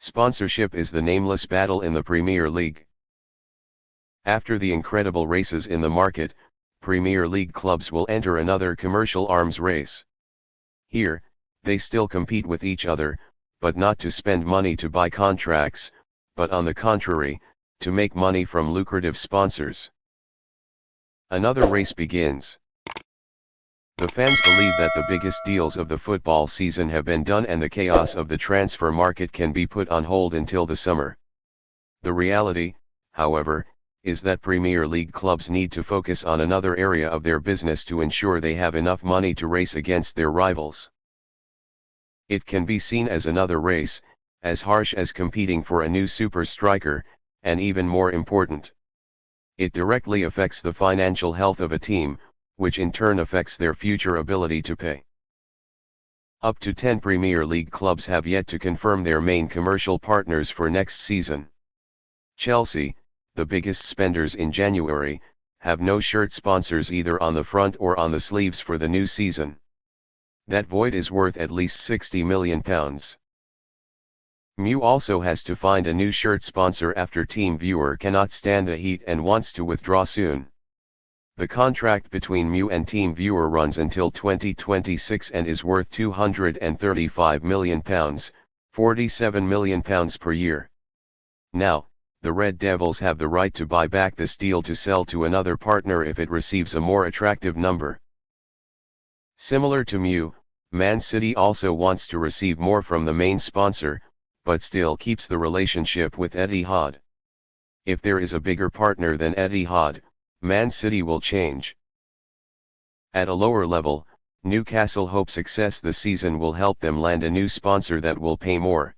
Sponsorship is the nameless battle in the Premier League. After the incredible races in the market, Premier League clubs will enter another commercial arms race. Here, they still compete with each other, but not to spend money to buy contracts, but on the contrary, to make money from lucrative sponsors. Another race begins. The fans believe that the biggest deals of the football season have been done and the chaos of the transfer market can be put on hold until the summer. The reality, however, is that Premier League clubs need to focus on another area of their business to ensure they have enough money to race against their rivals. It can be seen as another race, as harsh as competing for a new super striker, and even more important. It directly affects the financial health of a team, which in turn affects their future ability to pay. Up to 10 Premier League clubs have yet to confirm their main commercial partners for next season. Chelsea, the biggest spenders in January, have no shirt sponsors either on the front or on the sleeves for the new season. That void is worth at least £60 million. MU also has to find a new shirt sponsor after TeamViewer cannot stand the heat and wants to withdraw soon. The contract between MU and TeamViewer runs until 2026 and is worth £235 million, £47 million per year. Now, the Red Devils have the right to buy back this deal to sell to another partner if it receives a more attractive number. Similar to MU, Man City also wants to receive more from the main sponsor, but still keeps the relationship with Etihad. If there is a bigger partner than Etihad, Man City will change. At a lower level, Newcastle hope success this season will help them land a new sponsor that will pay more.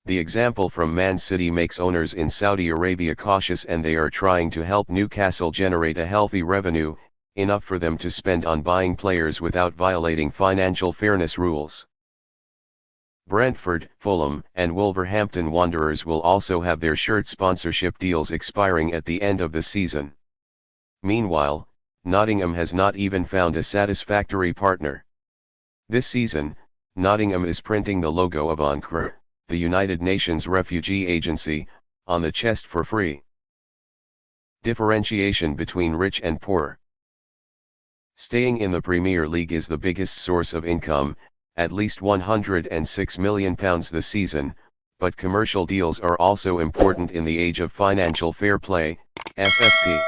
The example from Man City makes owners in Saudi Arabia cautious, and they are trying to help Newcastle generate a healthy revenue, enough for them to spend on buying players without violating financial fairness rules. Brentford, Fulham, and Wolverhampton Wanderers will also have their shirt sponsorship deals expiring at the end of the season. Meanwhile, Nottingham has not even found a satisfactory partner. This season, Nottingham is printing the logo of UNRWA, the United Nations Refugee Agency, on the chest for free. Differentiation between rich and poor. Staying in the Premier League is the biggest source of income, at least £106 million this season, but commercial deals are also important in the age of financial fair play, FFP.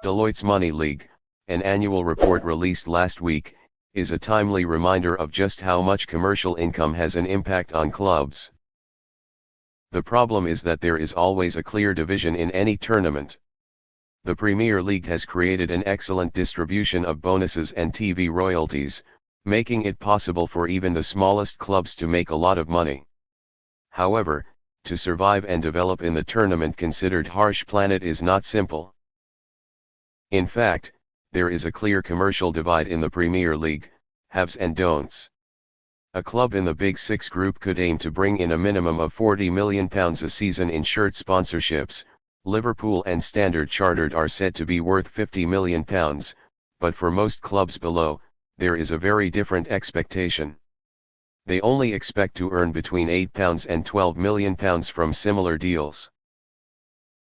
Deloitte's Money League, an annual report released last week, is a timely reminder of just how much commercial income has an impact on clubs. The problem is that there is always a clear division in any tournament. The Premier League has created an excellent distribution of bonuses and TV royalties, making it possible for even the smallest clubs to make a lot of money. However, to survive and develop in the tournament considered harsh planet is not simple. In fact, there is a clear commercial divide in the Premier League, haves and don'ts. A club in the Big Six group could aim to bring in a minimum of £40 million a season in shirt sponsorships. Liverpool and Standard Chartered are said to be worth £50 million, but for most clubs below, there is a very different expectation. They only expect to earn between £8 and £12 million from similar deals.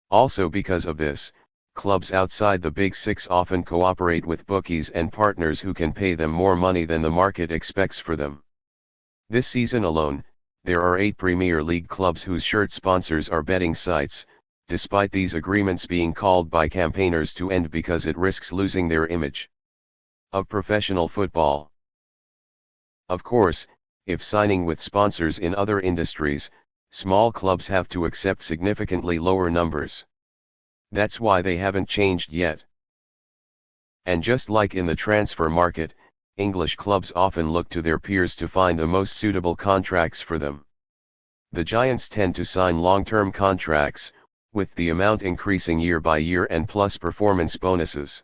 Also because of this, clubs outside the Big Six often cooperate with bookies and partners who can pay them more money than the market expects for them. This season alone, there are 8 Premier League clubs whose shirt sponsors are betting sites, despite these agreements being called by campaigners to end because it risks losing their image of professional football. Of course, if signing with sponsors in other industries, small clubs have to accept significantly lower numbers. That's why they haven't changed yet. And just like in the transfer market, English clubs often look to their peers to find the most suitable contracts for them. The Giants tend to sign long-term contracts, with the amount increasing year by year and plus performance bonuses.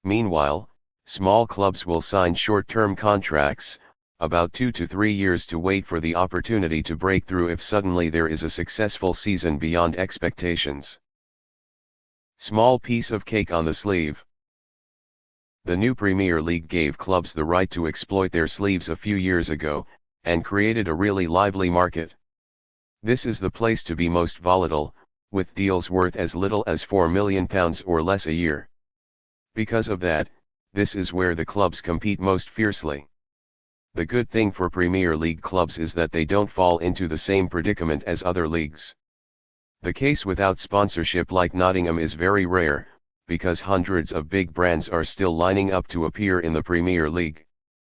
Meanwhile, small clubs will sign short-term contracts, about 2 to 3 years, to wait for the opportunity to break through if suddenly there is a successful season beyond expectations. Small piece of cake on the sleeve. The new Premier League gave clubs the right to exploit their sleeves a few years ago, and created a really lively market. This is the place to be most volatile, with deals worth as little as £4 million or less a year. Because of that, this is where the clubs compete most fiercely. The good thing for Premier League clubs is that they don't fall into the same predicament as other leagues. The case without sponsorship like Nottingham is very rare, because hundreds of big brands are still lining up to appear in the Premier League.